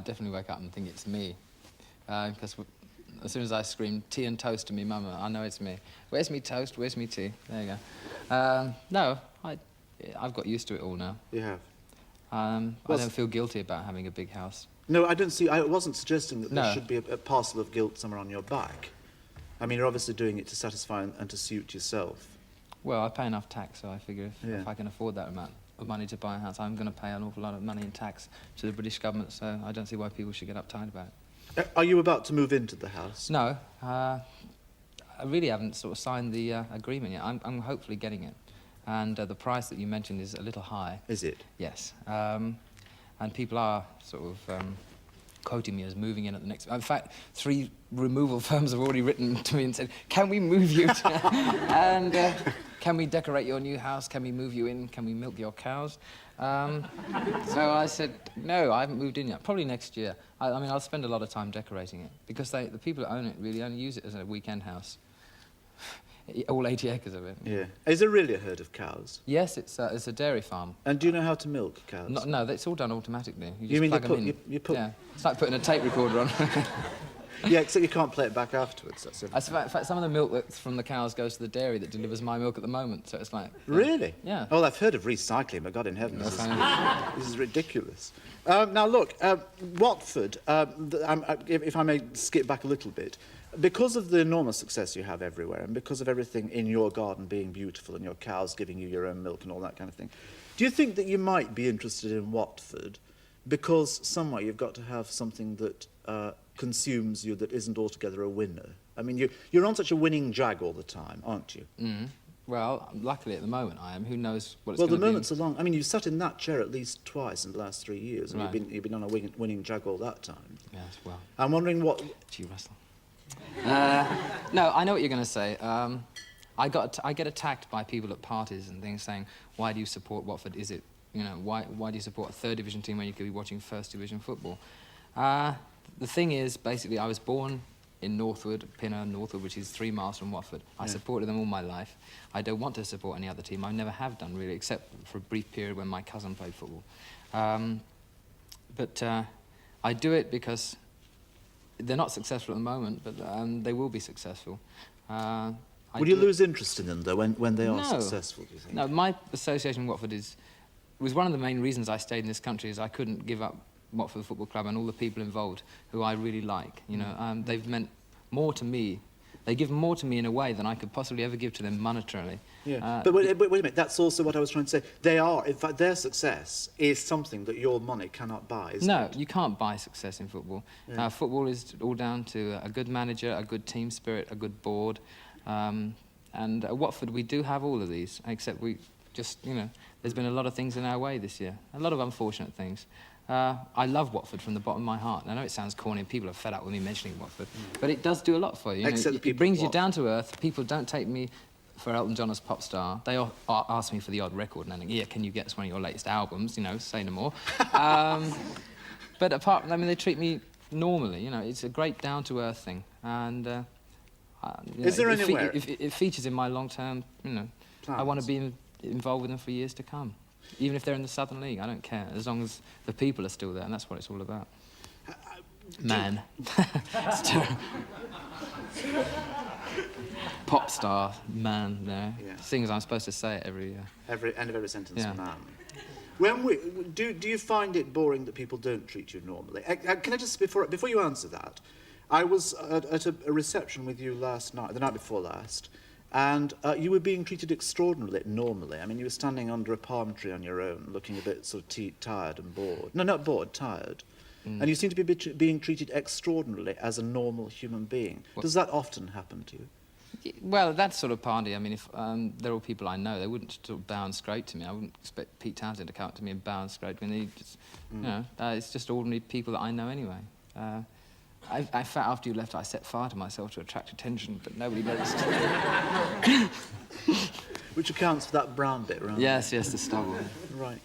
I definitely wake up and think it's me. Because as soon as I scream tea and toast to me mama, I know it's me. Where's me toast? Where's me tea? There you go. No, I've got used to it all now. You have? I don't feel guilty about having a big house. No, I wasn't suggesting that there should be a parcel of guilt somewhere on your back. I mean, you're obviously doing it to satisfy and to suit yourself. Well, I pay enough tax, so I figure if I can afford that amount of money to buy a house, I'm going to pay an awful lot of money in tax to the British government, so I don't see why people should get uptight about it. Are you about to move into the house? No, I really haven't sort of signed the agreement yet. I'm hopefully getting it. And the price that you mentioned is a little high. Is it? Yes. And people are sort of quoting me as moving in at the next... In fact, 3 removal firms have already written to me and said, can we move you to... and can we decorate your new house? Can we move you in? Can we milk your cows? So I said, no, I haven't moved in yet. Probably next year. I mean, I'll spend a lot of time decorating it because the people that own it really only use it as a weekend house. All 80 acres of it. Yeah. Is there really a herd of cows? Yes, it's a dairy farm. And do you know how to milk cows? No, it's all done automatically. You mean plug them in. you put... Yeah, it's like putting a tape recorder on. Yeah, except you can't play it back afterwards. That's it. In fact, some of the milk that's from the cows goes to the dairy that delivers my milk at the moment, so it's like... Really? Yeah. Oh, I've heard of recycling, but God in heaven, this is ridiculous. Now, look, Watford, if I may skip back a little bit, because of the enormous success you have everywhere and because of everything in your garden being beautiful and your cows giving you your own milk and all that kind of thing, do you think that you might be interested in Watford because somewhere you've got to have something that consumes you that isn't altogether a winner? I mean, you're on such a winning jag all the time, aren't you? Mm. Well, luckily at the moment I am. Who knows what it's well, going to be? the moments are long. I mean, you've sat in that chair at least twice in the last 3 years, and right. you've been on a winning jag all that time. Yes, well... I'm wondering what... Gee, Russell. No, I know what you're going to say. I get attacked by people at parties and things saying, why do you support Watford? Is it, you know, why do you support a 3rd division team when you could be watching 1st division football? The thing is, basically, I was born in Northwood, which is 3 miles from Watford. I supported them all my life. I don't want to support any other team. I never have done, really, except for a brief period when my cousin played football. But I do it because they're not successful at the moment, but they will be successful. Would you lose interest in them, though, when they are successful, do you think? No, my association with Watford was one of the main reasons I stayed in this country, is I couldn't give up Watford Football Club and all the people involved who I really like. You know, they've meant more to me. They give more to me in a way than I could possibly ever give to them monetarily. Yeah. But wait a minute, that's also what I was trying to say. They are, in fact, their success is something that your money cannot buy, isn't it? No, you can't buy success in football. Yeah. Football is all down to a good manager, a good team spirit, a good board. And at Watford, we do have all of these, except we just, you know, there's been a lot of things in our way this year, a lot of unfortunate things. I love Watford from the bottom of my heart. I know it sounds corny and people are fed up with me mentioning Watford, but it does do a lot for you. It brings you down to earth. People don't take me for Elton John as pop star. They ask me for the odd record and think, yeah, can you get us one of your latest albums? You know, say no more. But apart from that, I mean, they treat me normally. You know, it's a great down-to-earth thing. And is there anywhere... It features in my long-term, you know, plans. I want to be involved with them for years to come. Even if they're in the Southern League, I don't care, as long as the people are still there, and that's what it's all about. Man. It's terrible. Pop star, man, no. Yeah. Things I'm supposed to say it every end of every sentence, man. Do you find it boring that people don't treat you normally? Can I just, before you answer that, I was at a reception with you last night, the night before last, and you were being treated extraordinarily normally. I mean, you were standing under a palm tree on your own, looking a bit sort of tired and bored. No, not bored, tired. And you seem to be being treated extraordinarily as a normal human being. Does that often happen to you? Well, that sort of party, I mean, if they're all people I know, they wouldn't sort of bow and scrape to me. I wouldn't expect Pete Townsend to come up to me and bow and scrape to me. They just, you know, it's just ordinary people that I know anyway. In fact, after you left, I set fire to myself to attract attention, but nobody noticed. Which accounts for that brown bit, right? Yes, the stubble. Right.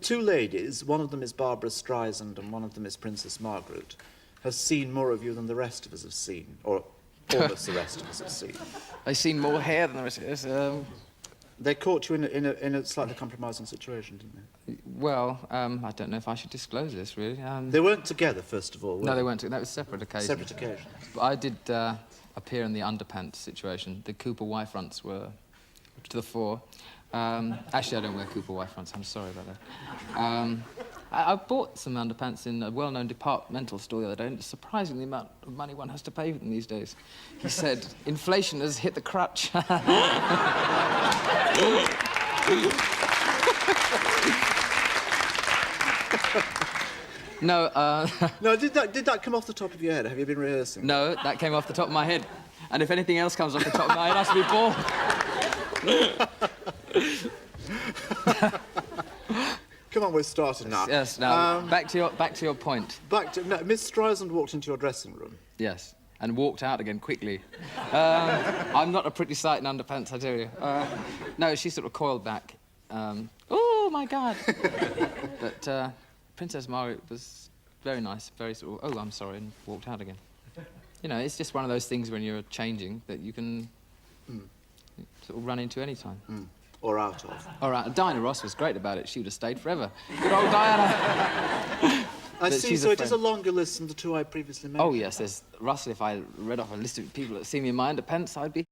2 ladies, one of them is Barbara Streisand and one of them is Princess Margaret, have seen more of you than the rest of us have seen, or almost the rest of us have seen. They've seen more hair than the rest of us. They caught you in a slightly compromising situation, didn't they? Well, I don't know if I should disclose this, really. They weren't together, first of all, were No, they weren't. That was separate occasions. Separate occasions. But I did appear in the underpants situation. The Cooper Y-fronts were to the fore. Actually, I don't wear Cooper Y-fronts. I'm sorry about that. I bought some underpants in a well-known departmental store the other day, and it's surprising the amount of money one has to pay for them these days. He said, inflation has hit the crutch. No, No, did that come off the top of your head? Have you been rehearsing? No, that came off the top of my head. And if anything else comes off the top of my head, it has to be bald. Come on, we're starting now. Yes, now, back to your point. No, Miss Streisand walked into your dressing room. Yes, and walked out again quickly. I'm not a pretty sight in underpants, I tell you. No, she sort of coiled back. Oh, my God. But Princess Margaret was very nice, very sort of, oh, I'm sorry, and walked out again. You know, it's just one of those things when you're changing that you can sort of run into any time. Or out of. All right, Diana Ross was great about it. She would have stayed forever. Good old Diana. I see, so it is a longer list than the two I previously mentioned. Oh, yes, there's... Russell, if I read off a list of people that see me in my underpants, I'd be...